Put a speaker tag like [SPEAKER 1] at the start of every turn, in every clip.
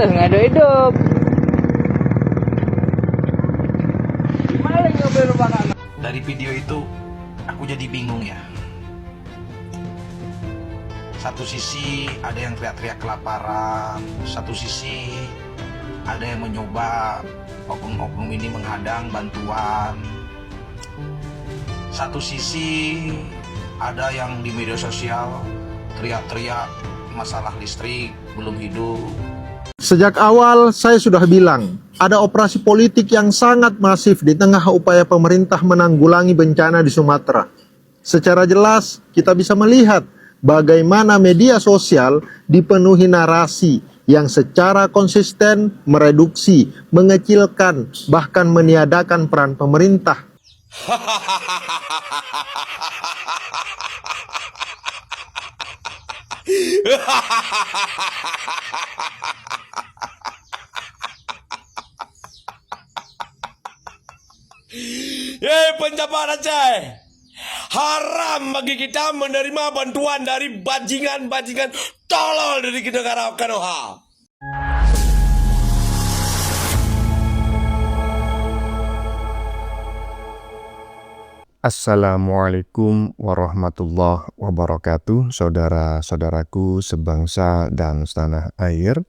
[SPEAKER 1] Pantes nggak ada hidup. Gimana nyobain makanan?
[SPEAKER 2] Dari video itu aku jadi bingung ya. Satu sisi ada yang teriak-teriak kelaparan, satu sisi ada yang mencoba oknum-oknum ini menghadang bantuan. Satu sisi ada yang di media sosial teriak-teriak masalah listrik belum hidup.
[SPEAKER 3] Sejak awal saya sudah bilang, ada operasi politik yang sangat masif di tengah upaya pemerintah menanggulangi bencana di Sumatera. Secara jelas kita bisa melihat bagaimana media sosial dipenuhi narasi yang secara konsisten mereduksi, mengecilkan, bahkan meniadakan peran pemerintah.
[SPEAKER 4] Hei penjabat Aceh, haram bagi kita menerima bantuan dari bajingan-bajingan tolol dari negara Konoha.
[SPEAKER 5] Assalamualaikum warahmatullahi wabarakatuh, saudara-saudaraku sebangsa dan setanah air.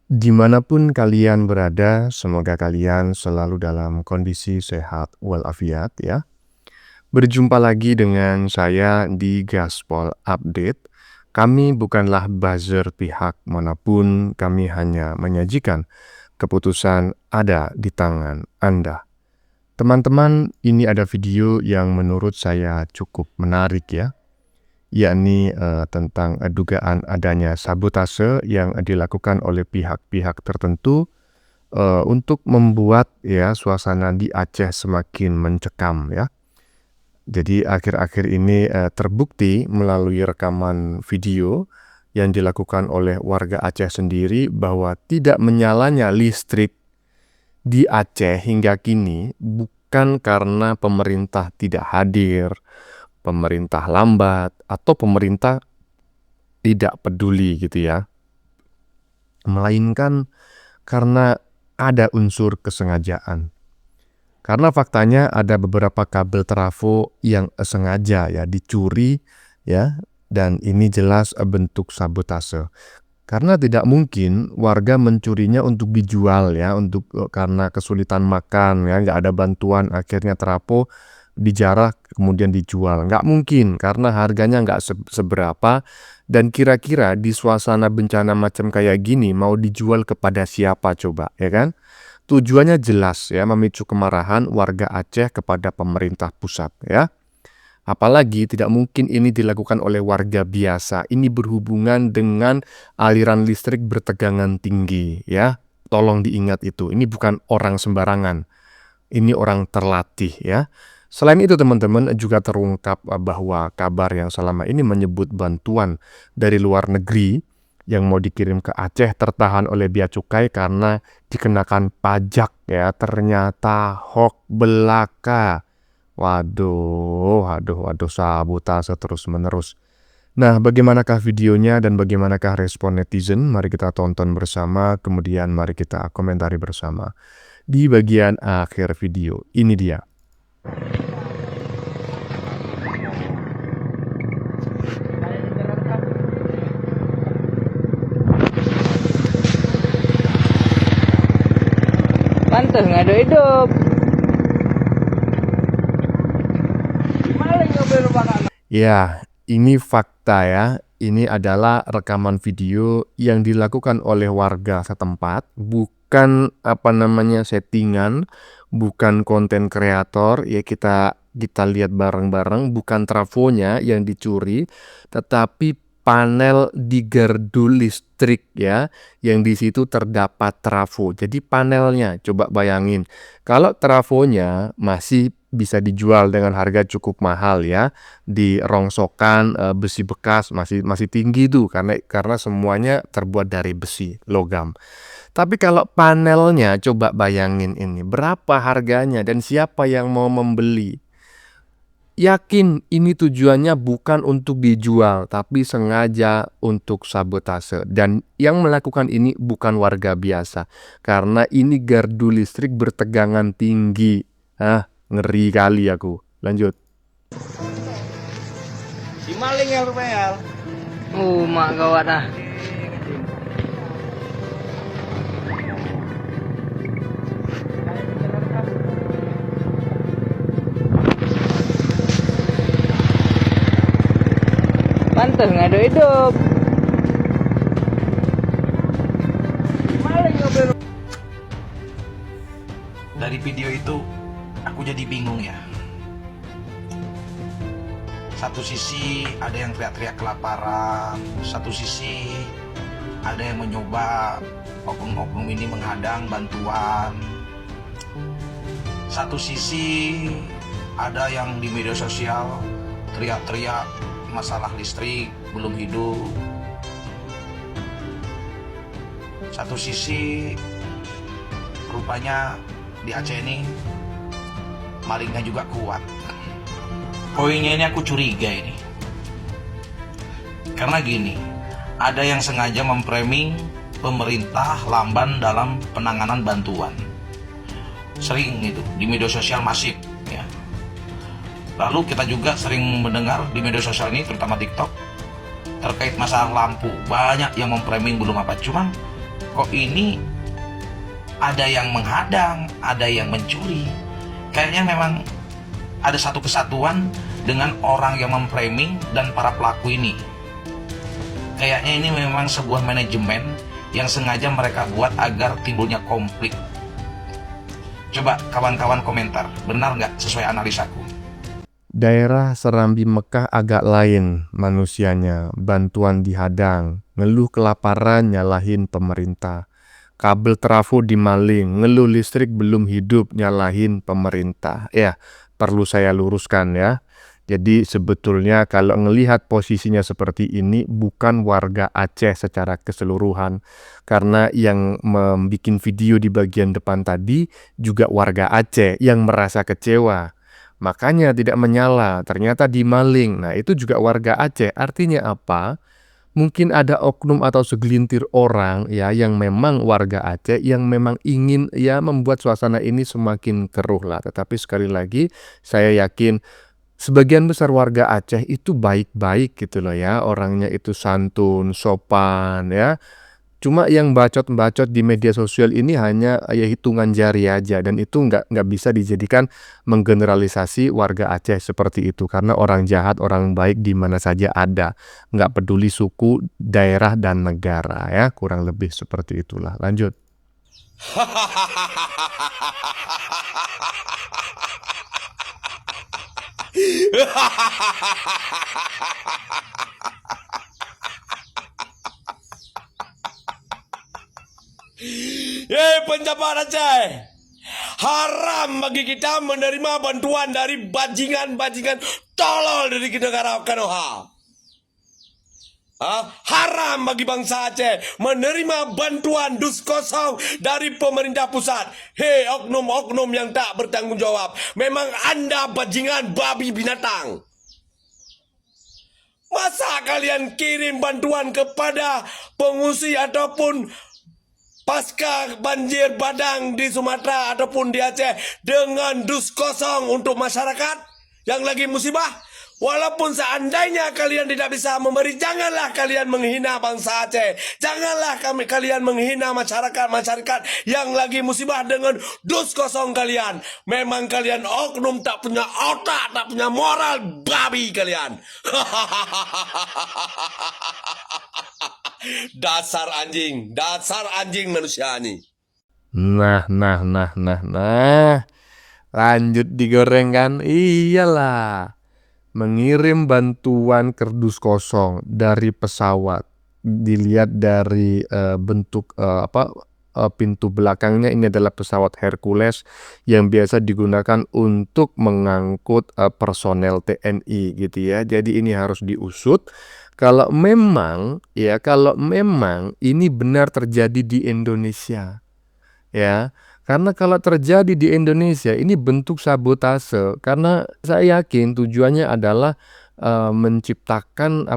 [SPEAKER 5] Dimanapun kalian berada, semoga kalian selalu dalam kondisi sehat walafiat ya. Berjumpa lagi dengan saya di Gaspol Update. Kami bukanlah buzzer pihak manapun, kami hanya menyajikan keputusan ada di tangan Anda. Teman-teman, ini ada video yang menurut saya cukup menarik ya, yakni tentang dugaan adanya sabotase yang dilakukan oleh pihak-pihak tertentu untuk membuat ya suasana di Aceh semakin mencekam ya. Jadi akhir-akhir ini terbukti melalui rekaman video yang dilakukan oleh warga Aceh sendiri bahwa tidak menyalanya listrik di Aceh hingga kini bukan karena pemerintah tidak hadir, pemerintah lambat, atau pemerintah tidak peduli gitu ya. Melainkan karena ada unsur kesengajaan. Karena faktanya ada beberapa kabel trafo yang sengaja ya dicuri ya, dan ini jelas bentuk sabotase. Karena tidak mungkin warga mencurinya untuk dijual ya, karena kesulitan makan ya, nggak ada bantuan, akhirnya trafo dijarah kemudian dijual. Nggak mungkin karena harganya nggak seberapa, dan kira-kira di suasana bencana macam kayak gini mau dijual kepada siapa coba ya kan? Tujuannya jelas ya, memicu kemarahan warga Aceh kepada pemerintah pusat ya. Apalagi tidak mungkin ini dilakukan oleh warga biasa. Ini berhubungan dengan aliran listrik bertegangan tinggi ya. Tolong diingat itu. Ini bukan orang sembarangan. Ini orang terlatih ya. Selain itu teman-teman juga terungkap bahwa kabar yang selama ini menyebut bantuan dari luar negeri yang mau dikirim ke Aceh tertahan oleh bea cukai karena dikenakan pajak ya. Ternyata hoax belaka. Waduh, sabotase terus-menerus. Nah, bagaimanakah videonya dan bagaimanakah respon netizen? Mari kita tonton bersama, kemudian mari kita komentari bersama. Di bagian akhir video, ini dia.
[SPEAKER 1] Pantes nggak ada hidup.
[SPEAKER 5] Ya, ini fakta ya. Ini adalah rekaman video yang dilakukan oleh warga setempat, bukan settingan, bukan konten kreator. Ya kita lihat bareng-bareng, bukan trafonya yang dicuri, tetapi panel di gardu listrik ya, yang di situ terdapat trafo. Jadi panelnya, coba bayangin, kalau trafonya masih bisa dijual dengan harga cukup mahal ya, di rongsokan besi bekas masih tinggi tuh karena semuanya terbuat dari besi logam. Tapi kalau panelnya, coba bayangin ini berapa harganya dan siapa yang mau membeli. yakin ini tujuannya bukan untuk dijual, tapi sengaja untuk sabotase. Dan yang melakukan ini bukan warga biasa, karena ini gardu listrik bertegangan tinggi. Ngeri kali aku. Lanjut.
[SPEAKER 1] Si maling ya rupanya. Mak gawat dah. Pantas nggak ada hidup. Maling mobil.
[SPEAKER 2] Dari video itu aku jadi bingung ya. Satu sisi ada yang teriak-teriak kelaparan, satu sisi ada yang mencoba oknum-oknum ini menghadang bantuan. Satu sisi ada yang di media sosial teriak-teriak masalah listrik belum hidup. Satu sisi rupanya di Aceh ini malingnya juga kuat. Poinnya ini aku curiga ini. Karena gini, ada yang sengaja memframing pemerintah lamban dalam penanganan bantuan. Sering itu di media sosial masif ya. Lalu kita juga sering mendengar di media sosial ini, terutama TikTok, terkait masalah lampu. Banyak yang memframing belum apa. Cuman kok ini ada yang menghadang, ada yang mencuri. Kayaknya memang ada satu kesatuan dengan orang yang memframing dan para pelaku ini. Kayaknya ini memang sebuah manajemen yang sengaja mereka buat agar timbulnya konflik. Coba kawan-kawan komentar, benar nggak sesuai analisaku?
[SPEAKER 5] Daerah Serambi Mekah agak lain manusianya, bantuan dihadang, ngeluh kelaparan nyalahin pemerintah. Kabel trafo dimaling, ngeluh listrik belum hidup nyalahin pemerintah. Ya, perlu saya luruskan ya. Jadi sebetulnya kalau ngelihat posisinya seperti ini bukan warga Aceh secara keseluruhan. Karena yang membuat video di bagian depan tadi juga warga Aceh yang merasa kecewa. Makanya tidak menyala, ternyata dimaling. Nah itu juga warga Aceh, artinya apa? Mungkin ada oknum atau segelintir orang ya yang memang warga Aceh yang memang ingin ya membuat suasana ini semakin keruh lah. Tetapi sekali lagi saya yakin sebagian besar warga Aceh itu baik-baik gitu loh ya. Orangnya itu santun, sopan ya. Cuma yang bacot-bacot di media sosial ini hanya ya hitungan jari aja, dan itu nggak bisa dijadikan menggeneralisasi warga Aceh seperti itu, karena orang jahat, orang baik di mana saja ada, nggak peduli suku, daerah dan negara ya, kurang lebih seperti itulah. Lanjut.
[SPEAKER 4] Penjabat Aceh, haram bagi kita menerima bantuan dari bajingan-bajingan tolol dari negara Konoha. Haram bagi bangsa Aceh menerima bantuan dus kosong dari pemerintah pusat. Hei oknum-oknum yang tak bertanggung jawab, memang anda bajingan babi binatang. Masa kalian kirim bantuan kepada pengungsi ataupun pasca banjir bandang di Sumatera ataupun di Aceh dengan dus kosong untuk masyarakat yang lagi musibah? Walaupun seandainya kalian tidak bisa memberi, janganlah kalian menghina bangsa Aceh. Janganlah kalian menghina masyarakat yang lagi musibah dengan dus kosong kalian. Memang kalian oknum tak punya otak, tak punya moral, babi kalian. Dasar anjing manusia ini.
[SPEAKER 5] Nah. Lanjut digoreng kan? Iyalah. Mengirim bantuan kerdus kosong dari pesawat. Dilihat dari bentuk pintu belakangnya, ini adalah pesawat Hercules yang biasa digunakan untuk mengangkut personel TNI gitu ya. Jadi ini harus diusut. Kalau memang ini benar terjadi di Indonesia, ya, Karena kalau terjadi di Indonesia ini bentuk sabotase, karena saya yakin tujuannya adalah menciptakan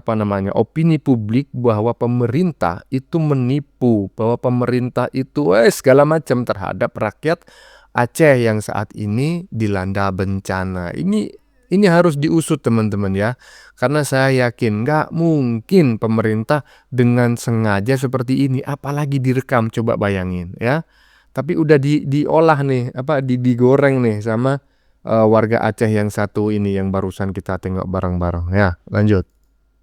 [SPEAKER 5] opini publik bahwa pemerintah itu menipu, bahwa pemerintah itu segala macam terhadap rakyat Aceh yang saat ini dilanda bencana. Ini harus diusut teman-teman ya, karena saya yakin nggak mungkin pemerintah dengan sengaja seperti ini, apalagi direkam, coba bayangin ya. Tapi udah diolah nih, digoreng nih sama warga Aceh yang satu ini yang barusan kita tengok bareng-bareng ya. Lanjut.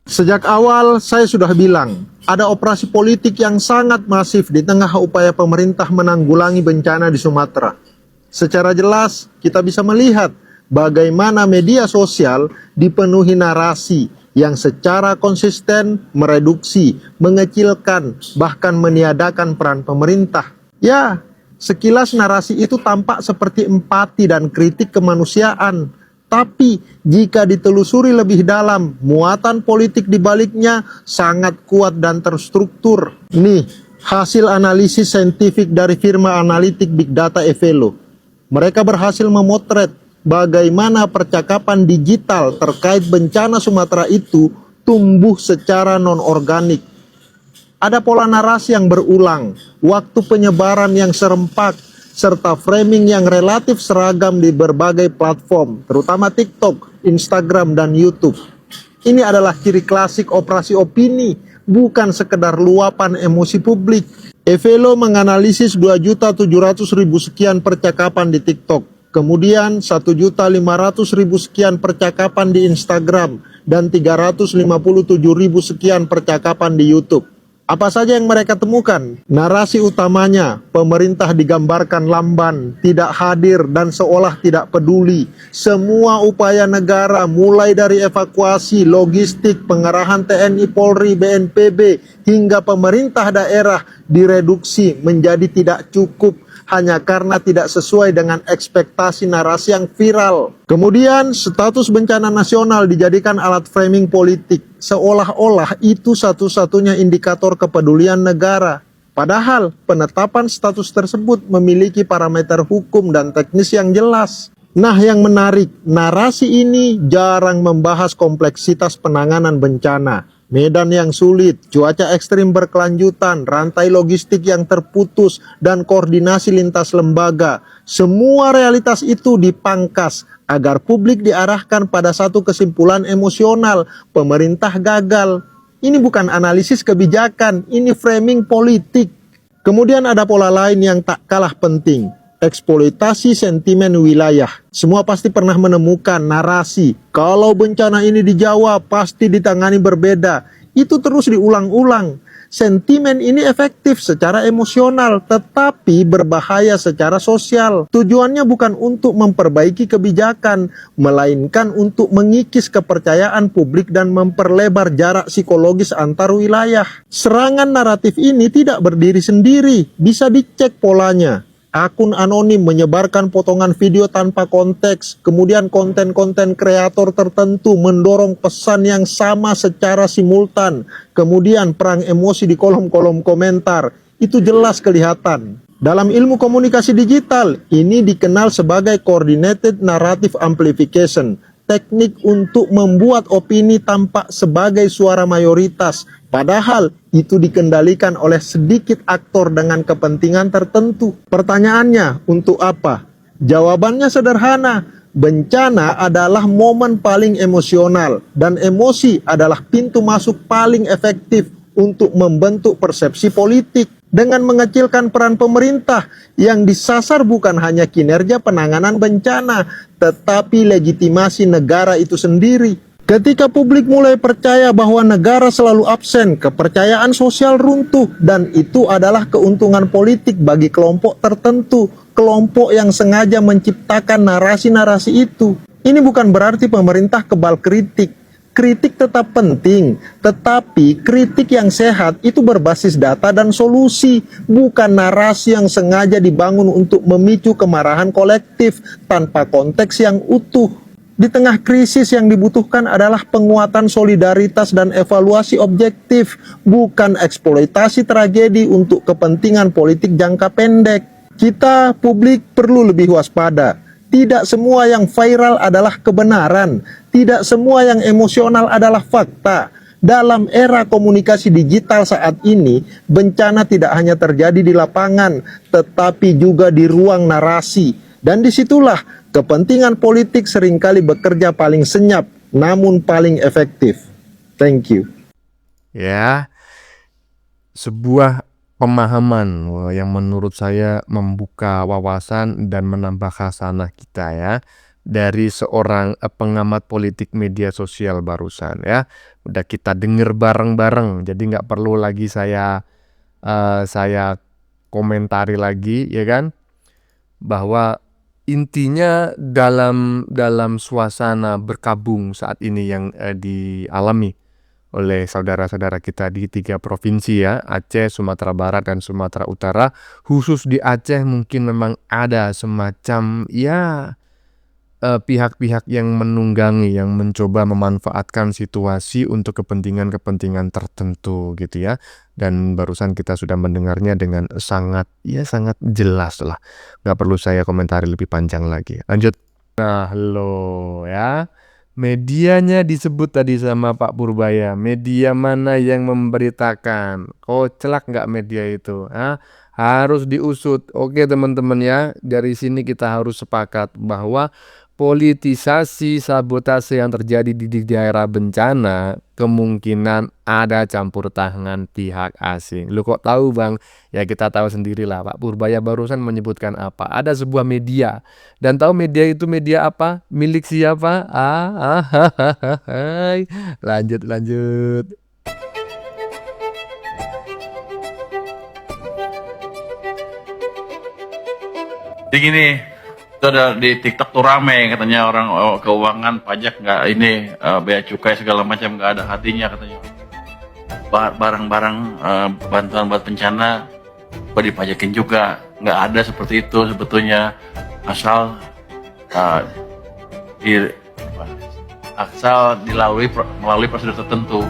[SPEAKER 3] Sejak awal saya sudah bilang, ada operasi politik yang sangat masif di tengah upaya pemerintah menanggulangi bencana di Sumatera. Secara jelas kita bisa melihat bagaimana media sosial dipenuhi narasi yang secara konsisten mereduksi, mengecilkan, bahkan meniadakan peran pemerintah. Ya, sekilas narasi itu tampak seperti empati dan kritik kemanusiaan. Tapi jika ditelusuri lebih dalam, muatan politik di baliknya sangat kuat dan terstruktur. Nih, hasil analisis saintifik dari firma analitik Big Data Evelo. Mereka berhasil memotret bagaimana percakapan digital terkait bencana Sumatera itu tumbuh secara non-organik. Ada pola narasi yang berulang, waktu penyebaran yang serempak, serta framing yang relatif seragam di berbagai platform, terutama TikTok, Instagram, dan YouTube. Ini adalah ciri klasik operasi opini, bukan sekedar luapan emosi publik. Evelo menganalisis 2.700.000 sekian percakapan di TikTok, kemudian 1.500.000 sekian percakapan di Instagram, dan 357.000 sekian percakapan di YouTube. Apa saja yang mereka temukan? Narasi utamanya, pemerintah digambarkan lamban, tidak hadir, dan seolah tidak peduli. Semua upaya negara, mulai dari evakuasi, logistik, pengerahan TNI, Polri, BNPB, hingga pemerintah daerah direduksi menjadi tidak cukup hanya karena tidak sesuai dengan ekspektasi narasi yang viral. Kemudian, status bencana nasional dijadikan alat framing politik, seolah-olah itu satu-satunya indikator kepedulian negara. Padahal, penetapan status tersebut memiliki parameter hukum dan teknis yang jelas. Nah, yang menarik, narasi ini jarang membahas kompleksitas penanganan bencana. Medan yang sulit, cuaca ekstrim berkelanjutan, rantai logistik yang terputus, dan koordinasi lintas lembaga. Semua realitas itu dipangkas agar publik diarahkan pada satu kesimpulan emosional, pemerintah gagal. Ini bukan analisis kebijakan, ini framing politik. Kemudian ada pola lain yang tak kalah penting, eksploitasi sentimen wilayah. Semua pasti pernah menemukan narasi, kalau bencana ini di Jawa pasti ditangani berbeda. Itu terus diulang-ulang. Sentimen ini efektif secara emosional, tetapi berbahaya secara sosial. Tujuannya bukan untuk memperbaiki kebijakan, melainkan untuk mengikis kepercayaan publik dan memperlebar jarak psikologis antar wilayah. Serangan naratif ini tidak berdiri sendiri, bisa dicek polanya. Akun anonim menyebarkan potongan video tanpa konteks, kemudian konten-konten kreator tertentu mendorong pesan yang sama secara simultan, kemudian perang emosi di kolom-kolom komentar, itu jelas kelihatan. Dalam ilmu komunikasi digital, ini dikenal sebagai coordinated narrative amplification, teknik untuk membuat opini tampak sebagai suara mayoritas, padahal itu dikendalikan oleh sedikit aktor dengan kepentingan tertentu. Pertanyaannya, untuk apa? Jawabannya sederhana, bencana adalah momen paling emosional, dan emosi adalah pintu masuk paling efektif untuk membentuk persepsi politik. Dengan mengecilkan peran pemerintah, yang disasar bukan hanya kinerja penanganan bencana, tetapi legitimasi negara itu sendiri. Ketika publik mulai percaya bahwa negara selalu absen, kepercayaan sosial runtuh, dan itu adalah keuntungan politik bagi kelompok tertentu, kelompok yang sengaja menciptakan narasi-narasi itu. Ini bukan berarti pemerintah kebal kritik. Kritik tetap penting, tetapi kritik yang sehat itu berbasis data dan solusi, bukan narasi yang sengaja dibangun untuk memicu kemarahan kolektif tanpa konteks yang utuh. Di tengah krisis yang dibutuhkan adalah penguatan solidaritas dan evaluasi objektif, bukan eksploitasi tragedi untuk kepentingan politik jangka pendek. Kita publik perlu lebih waspada. Tidak semua yang viral adalah kebenaran. Tidak semua yang emosional adalah fakta. Dalam era komunikasi digital saat ini, bencana tidak hanya terjadi di lapangan, tetapi juga di ruang narasi. Dan disitulah kepentingan politik seringkali bekerja paling senyap, namun paling efektif. Thank you.
[SPEAKER 5] Ya, sebuah pemahaman yang menurut saya membuka wawasan dan menambah khasanah kita ya, dari seorang pengamat politik media sosial barusan ya. Udah kita denger bareng-bareng, jadi nggak perlu lagi saya komentari lagi ya kan, bahwa intinya dalam suasana berkabung saat ini yang dialami oleh saudara-saudara kita di 3 provinsi ya, Aceh, Sumatera Barat, dan Sumatera Utara. Khusus di Aceh mungkin memang ada semacam ya pihak-pihak yang menunggangi, yang mencoba memanfaatkan situasi untuk kepentingan-kepentingan tertentu gitu ya. Dan barusan kita sudah mendengarnya dengan sangat jelas lah. Nggak perlu saya komentari lebih panjang lagi. Lanjut. Nah, lo ya. Medianya disebut tadi sama Pak Purbaya. Media mana yang memberitakan? Koclak nggak media itu? Harus diusut. Oke teman-teman ya. Dari sini kita harus sepakat bahwa politisasi sabotase yang terjadi di daerah bencana kemungkinan ada campur tangan pihak asing. Lu kok tahu bang? Ya kita tahu sendirilah. Pak Purbaya barusan menyebutkan apa? Ada sebuah media. Dan tahu media itu media apa? Milik siapa? Lanjut.
[SPEAKER 2] Jadi gini, itu ada di TikTok tuh rame katanya orang keuangan pajak nggak ini bea cukai segala macam nggak ada hatinya katanya. Barang-barang bantuan buat bencana dipajakin juga, nggak ada seperti itu sebetulnya, asal melalui prosedur tertentu.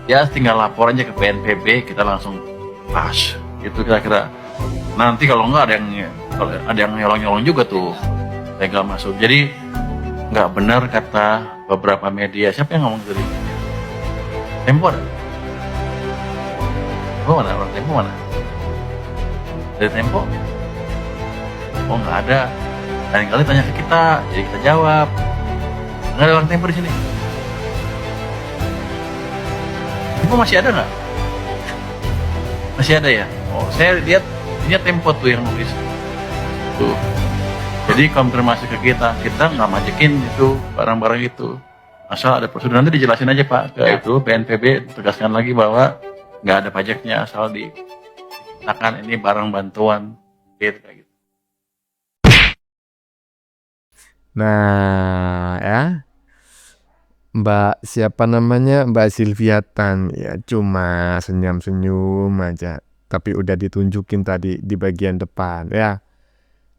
[SPEAKER 2] Ya tinggal lapor aja ke BNPB, kita langsung pas. Itu kira-kira. Nanti kalau nggak ada yang nyolong-nyolong juga tuh legal masuk. Jadi nggak benar kata beberapa media. Siapa yang ngomong tadi? Tempo ada? Orang Tempo mana? Dari Tempo? Oh nggak ada. Lain kali tanya ke kita, jadi kita jawab. Nggak ada orang Tempo di sini. Tempo masih ada nggak? Masih ada ya? Oh saya lihat ini Tempo tuh yang nulis. Tuh. Jadi konfirmasi ke kita nggak majekin itu barang-barang itu. Asal ada prosedur, nanti dijelasin aja Pak ke itu BNPB, tegaskan lagi bahwa nggak ada pajaknya, asal dikatakan ini barang bantuan gitu kayak gitu.
[SPEAKER 5] Nah ya, Mbak siapa namanya, Mbak Silviatan ya cuma senyum-senyum aja, tapi udah ditunjukin tadi di bagian depan ya.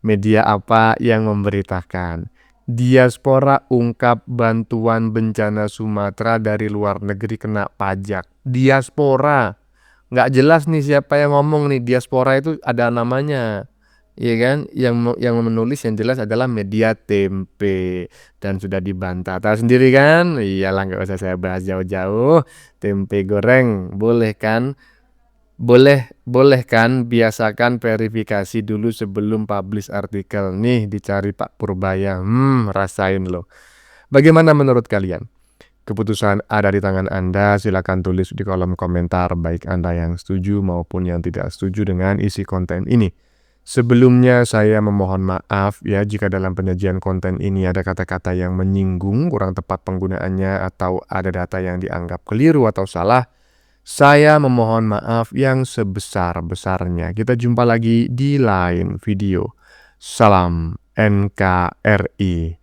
[SPEAKER 5] Media apa yang memberitakan? Diaspora ungkap bantuan bencana Sumatera dari luar negeri kena pajak. Diaspora. Nggak jelas nih siapa yang ngomong nih. Diaspora itu ada namanya. Iya kan? Yang menulis yang jelas adalah media Tempe. Dan sudah dibantah. Tahu sendiri kan? Iyalah nggak usah saya bahas jauh-jauh. Tempe goreng. Boleh kan? Boleh kan, biasakan verifikasi dulu sebelum publish artikel. Nih dicari Pak Purbaya. Rasain loh. Bagaimana menurut kalian? Keputusan ada di tangan Anda. Silakan tulis di kolom komentar, baik Anda yang setuju maupun yang tidak setuju dengan isi konten ini. Sebelumnya saya memohon maaf ya jika dalam penyajian konten ini ada kata-kata yang menyinggung, kurang tepat penggunaannya, atau ada data yang dianggap keliru atau salah. Saya memohon maaf yang sebesar-besarnya. Kita jumpa lagi di lain video. Salam NKRI.